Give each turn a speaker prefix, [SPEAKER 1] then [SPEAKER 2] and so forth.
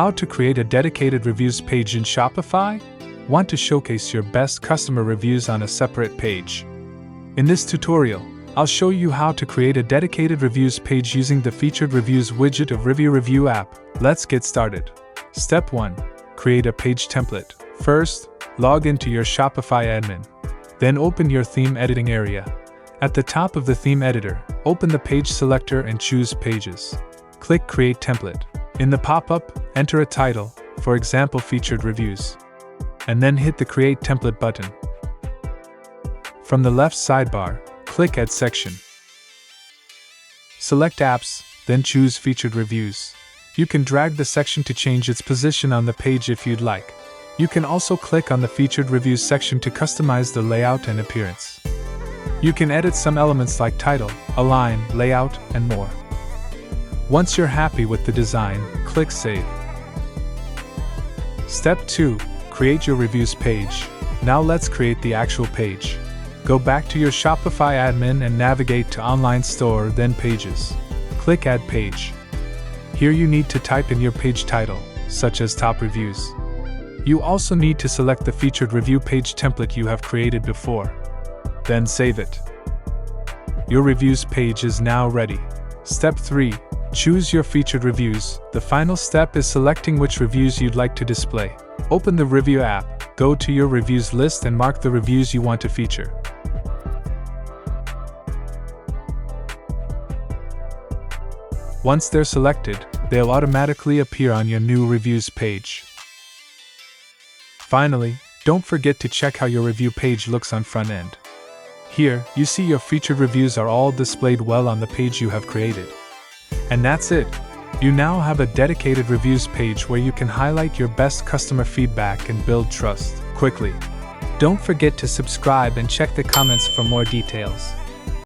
[SPEAKER 1] How to create a dedicated reviews page in Shopify? Want to showcase your best customer reviews on a separate page? In this tutorial, I'll show you how to create a dedicated reviews page using the featured reviews widget of Ryviu app. Let's get started. Step 1. Create a page template. First, log into your Shopify admin. Then open your theme editing area. At the top of the theme editor, open the page selector and choose Pages. Click Create Template. In the pop-up, enter a title, for example Featured Reviews. And then hit the Create Template button. From the left sidebar, click Add Section. Select Apps, then choose Featured Reviews. You can drag the section to change its position on the page if you'd like. You can also click on the Featured Reviews section to customize the layout and appearance. You can edit some elements like title, align, layout, and more. Once you're happy with the design, click Save. Step 2. Create your reviews page. Now let's create the actual page. Go back to your Shopify admin and navigate to Online Store, then Pages. Click Add Page. Here you need to type in your page title, such as Top Reviews. You also need to select the featured review page template you have created before. Then save it. Your reviews page is now ready. Step 3. Choose your featured reviews. The final step is selecting which reviews you'd like to display. Open the Ryviu app, go to your reviews list and mark the reviews you want to feature. Once they're selected, they'll automatically appear on your new reviews page. Finally, don't forget to check how your review page looks on front end. Here, you see your featured reviews are all displayed well on the page you have created. And that's it. You now have a dedicated reviews page where you can highlight your best customer feedback and build trust quickly. Don't forget to subscribe and check the comments for more details.